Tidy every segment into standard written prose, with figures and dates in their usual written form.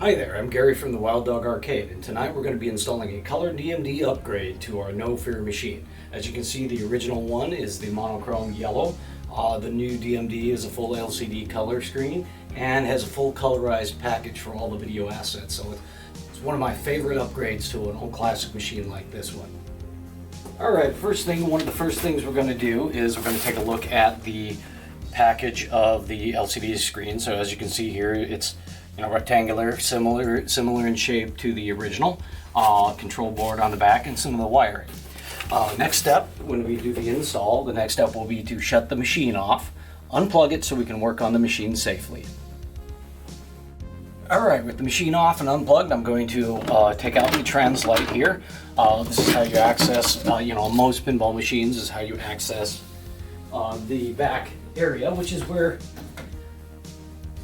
Hi there, I'm Gary from the Wild Dog Arcade, and tonight we're going to be installing a color DMD upgrade to our No Fear machine. As you can see, the original one is the monochrome yellow. The new DMD is a full LCD color screen and has a full colorized package for all the video assets. So it's one of my favorite upgrades to an old classic machine like this one. Alright, one of the first things we're going to do is we're going to take a look at the package of the LCD screen. So as you can see here, it's rectangular, similar in shape to the original. Control board on the back and some of the wiring. Next step, when we do the install, the next step will be to shut the machine off, unplug it so we can work on the machine safely. Alright, with the machine off and unplugged, I'm going to take out the Translight here. This is how you access, most pinball machines is how you access the back area, which is where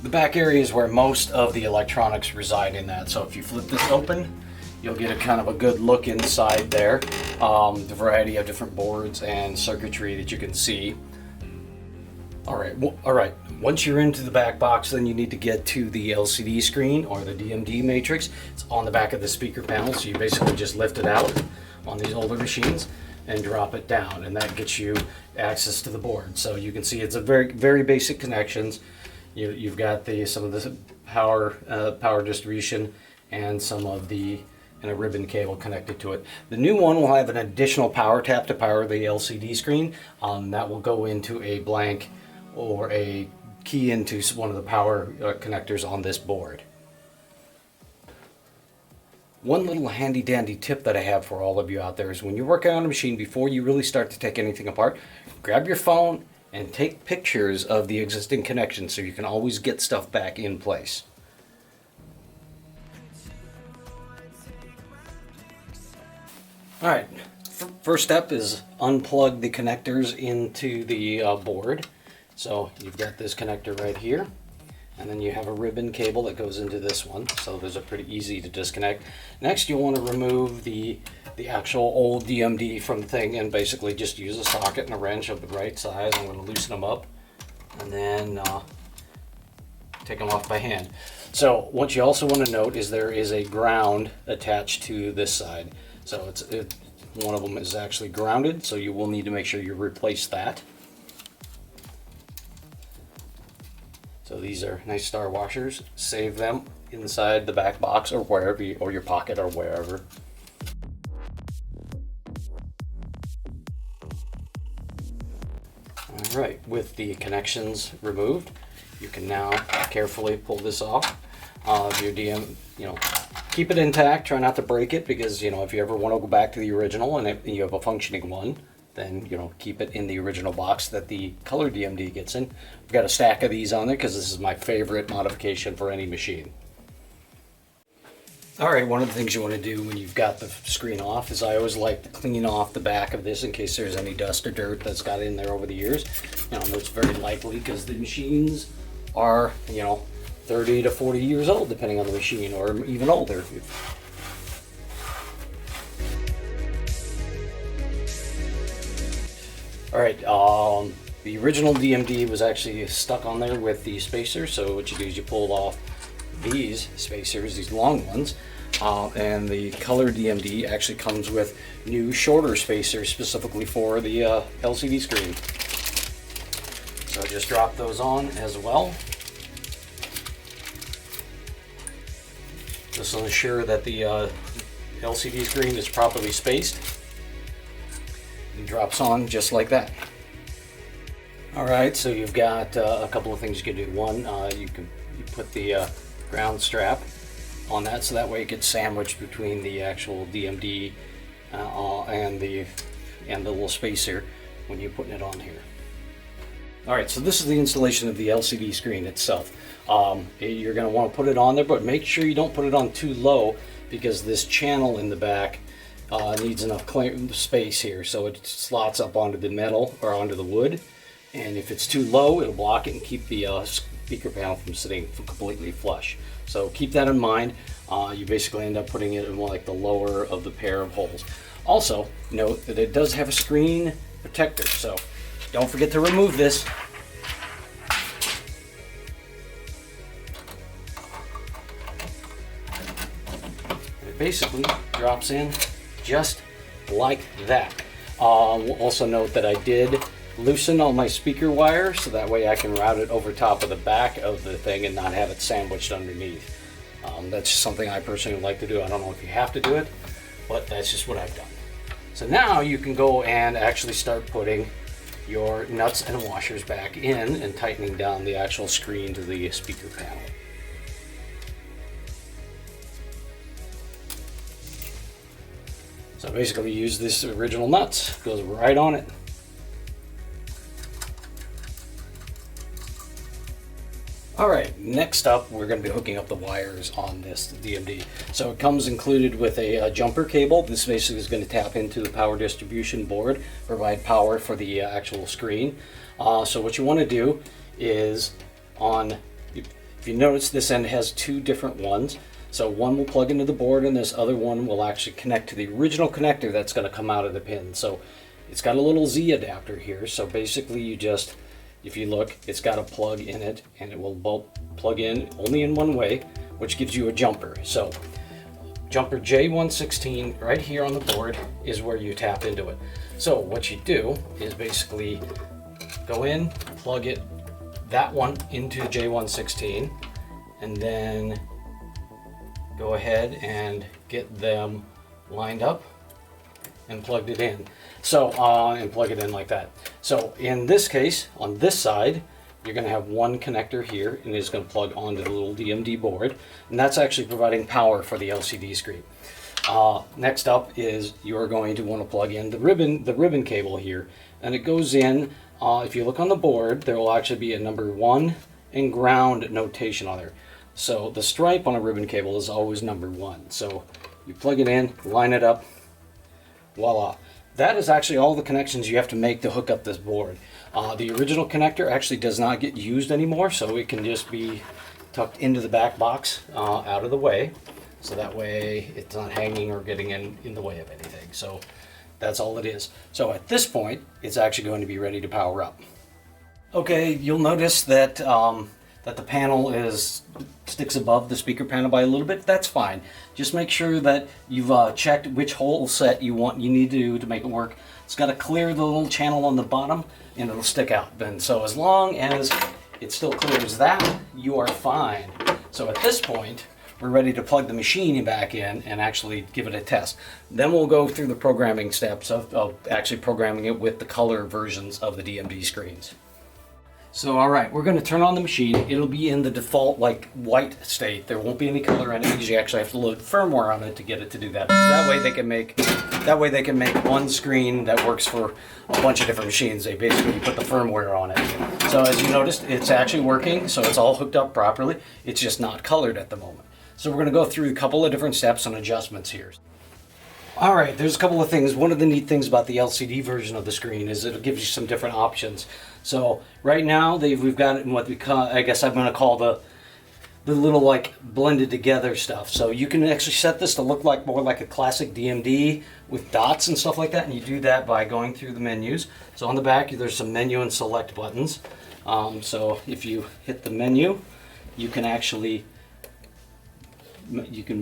the back area is where most of the electronics reside in that. So if you flip this open, you'll get a kind of a good look inside there. The variety of different boards and circuitry that you can see. Alright, once you're into the back box, then you need to get to the LCD screen or the DMD matrix. It's on the back of the speaker panel, so you basically just lift it out on these older machines and drop it down, and that gets you access to the board. So you can see it's a very basic connections. You've got some of the power distribution and some of the a ribbon cable connected to it. The new one will have an additional power tap to power the LCD screen. That will go into a blank or a key into one of the power connectors on this board. One little handy dandy tip that I have for all of you out there is when you're working on a machine, before you really start to take anything apart, grab your phone and take pictures of the existing connections so you can always get stuff back in place. Alright, first step is unplug the connectors into the board. So you've got this connector right here, and then you have a ribbon cable that goes into this one, so those are pretty easy to disconnect. Next, you'll want to remove the actual old DMD from the thing and basically just use a socket and a wrench of the right size. I'm going to loosen them up and then take them off by hand. So what you also want to note is there is a ground attached to this side. So one of them is actually grounded, so you will need to make sure you replace that. So these are nice star washers. Save them inside the back box or wherever or your pocket or wherever. Alright, with the connections removed, you can now carefully pull this off. Your keep it intact, try not to break it, because if you ever want to go back to the original and you have a functioning one, then keep it in the original box that the color DMD gets in. I've got a stack of these on there because this is my favorite modification for any machine. Alright, one of the things you want to do when you've got the screen off is I always like to clean off the back of this in case there's any dust or dirt that's got in there over the years. It's very likely because the machines are 30 to 40 years old depending on the machine, or even older. Alright, the original DMD was actually stuck on there with the spacer, so what you do is you pull off these spacers, these long ones, and the color DMD actually comes with new shorter spacers specifically for the LCD screen. So just drop those on as well. This will ensure that the LCD screen is properly spaced. It drops on just like that. Alright, so you've got a couple of things you can do. One, you put the ground strap on that, so that way it gets sandwiched between the actual DMD and the little spacer when you're putting it on here. Alright, so this is the installation of the LCD screen itself. You're going to want to put it on there, but make sure you don't put it on too low, because this channel in the back needs enough space here, so it slots up onto the metal or onto the wood, and if it's too low, it'll block it and keep the speaker panel from sitting completely flush. So keep that in mind. You basically end up putting it in like the lower of the pair of holes. Also, note that it does have a screen protector, so don't forget to remove this. basically drops in just like that. Also note that I did loosen all my speaker wire so that way I can route it over top of the back of the thing and not have it sandwiched underneath. That's just something I personally like to do. I don't know if you have to do it, but that's just what I've done. So now you can go and actually start putting your nuts and washers back in and tightening down the actual screen to the speaker panel. So basically use this original nuts, goes right on it. Alright, next up we're going to be hooking up the wires on this DMD. So it comes included with a jumper cable. This basically is going to tap into the power distribution board, provide power for the actual screen. So what you want to do is if you notice, this end has two different ones. So one will plug into the board and this other one will actually connect to the original connector that's going to come out of the pin. So it's got a little Z adapter here. So basically you just, if you look, it's got a plug in it and it will plug in only in one way, which gives you a jumper. So jumper J116 right here on the board is where you tap into it. So what you do is basically go in, plug that one into J116, and then go ahead and get them lined up and plugged it in. So, and plug it in like that. So in this case, on this side, you're going to have one connector here and it's going to plug onto the little DMD board. And that's actually providing power for the LCD screen. Next up is you're going to want to plug in the ribbon cable here. And it goes in, if you look on the board, there will actually be a number 1 and ground notation on there. So the stripe on a ribbon cable is always number 1. So you plug it in, line it up, voila. That is actually all the connections you have to make to hook up this board. The original connector actually does not get used anymore, so it can just be tucked into the back box out of the way. So that way it's not hanging or getting in the way of anything. So that's all it is. So at this point, it's actually going to be ready to power up. Okay, you'll notice that that the panel sticks above the speaker panel by a little bit. That's fine. Just make sure that you've checked which hole set you need to do to make it work. It's got to clear the little channel on the bottom and it'll stick out. And so as long as it still clears that, you are fine. So at this point, we're ready to plug the machine back in and actually give it a test. Then we'll go through the programming steps of actually programming it with the color versions of the DMD screens. So alright, we're going to turn on the machine. It'll be in the default like white state. There won't be any color in it because you actually have to load firmware on it to get it to do that. That way they can make one screen that works for a bunch of different machines. They basically put the firmware on it. So as you noticed, it's actually working, so it's all hooked up properly. It's just not colored at the moment. So we're going to go through a couple of different steps and adjustments here. Alright, there's a couple of things. One of the neat things about the LCD version of the screen is it'll give you some different options. So right now we've got it in what we call, I guess I'm going to call the little like blended together stuff. So you can actually set this to look like more like a classic DMD with dots and stuff like that, and you do that by going through the menus. So on the back there's some menu and select buttons. So if you hit the menu, you can actually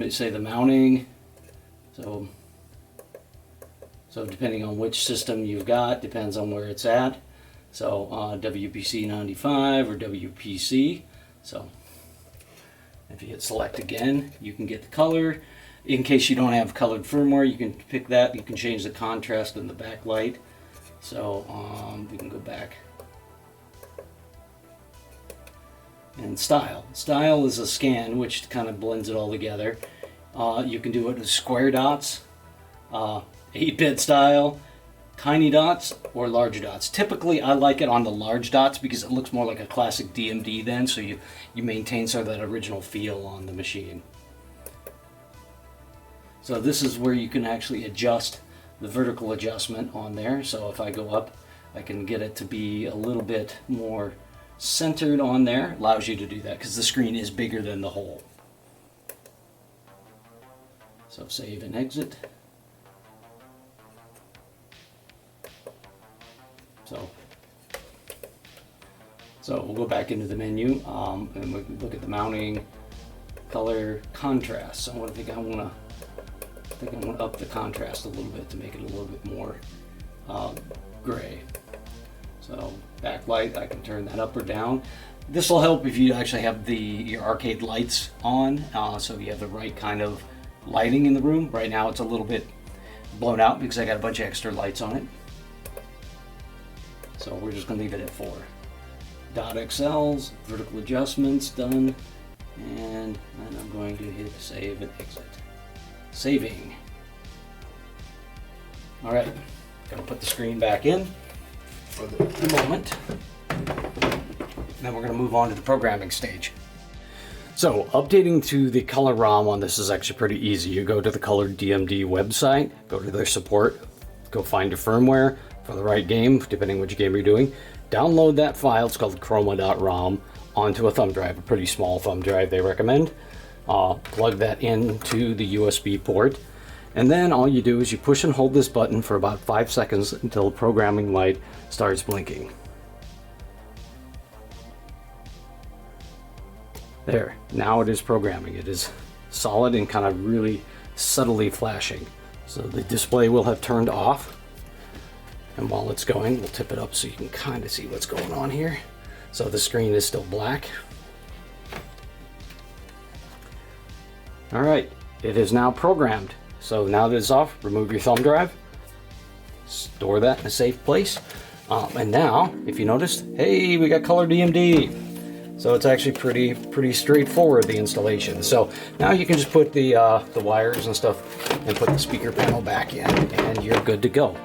say the mounting. So depending on which system you've got, depends on where it's at. So WPC 95 or WPC. So if you hit select again, you can get the color. In case you don't have colored firmware, you can pick that. You can change the contrast and the backlight. So we can go back. And style. Style is a scan, which kind of blends it all together. You can do it with square dots, 8-bit style, tiny dots, or large dots. Typically, I like it on the large dots because it looks more like a classic DMD then, so you maintain sort of that original feel on the machine. So this is where you can actually adjust the vertical adjustment on there. So if I go up, I can get it to be a little bit more centered on there. Allows you to do that because the screen is bigger than the hole. So save and exit. So we'll go back into the menu and we can look at the mounting, color, contrast. So I think I want to think I'm going to up the contrast a little bit to make it a little bit more gray. So backlight, I can turn that up or down. This will help if you actually have your arcade lights on, so you have the right kind of lighting in the room. Right now it's a little bit blown out because I got a bunch of extra lights on it. So we're just going to leave it at 4. Dot XLs, vertical adjustments done, and then I'm going to hit save and exit. Saving. All right, gonna put the screen back in for the moment. Then we're gonna move on to the programming stage. So updating to the color ROM on this is actually pretty easy. You go to the Old DMD website, go to their support, go find your firmware for the right game, depending which game you're doing. Download that file, it's called chroma.rom, onto a thumb drive, a pretty small thumb drive they recommend. Plug that into the USB port, and then all you do is you push and hold this button for about 5 seconds until the programming light starts blinking. There, now it is programming. It is solid and kind of really subtly flashing. So the display will have turned off, and while it's going, we'll tip it up so you can kind of see what's going on here. So the screen is still black. All right, it is now programmed. So now that it's off, remove your thumb drive, store that in a safe place. And now, if you noticed, hey, we got Old DMD. So it's actually pretty straightforward, the installation. So now you can just put the wires and stuff and put the speaker panel back in, and you're good to go.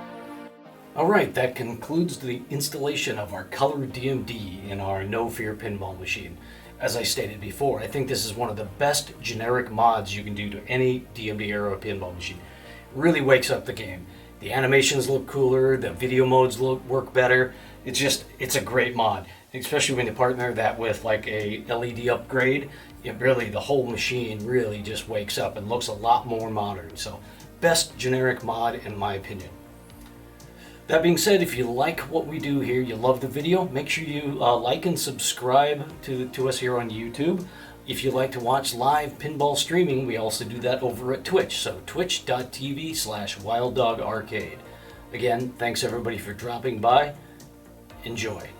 All right, that concludes the installation of our Old DMD in our No Fear Pinball machine. As I stated before, I think this is one of the best generic mods you can do to any DMD era pinball machine. It really wakes up the game. The animations look cooler, the video modes work better. It's a great mod, especially when you partner that with like a LED upgrade. The whole machine really just wakes up and looks a lot more modern. So, best generic mod in my opinion. That being said, if you like what we do here, you love the video, make sure you like and subscribe to us here on YouTube. If you like to watch live pinball streaming, we also do that over at Twitch. So twitch.tv/WildDogArcade. Again, thanks everybody for dropping by. Enjoy.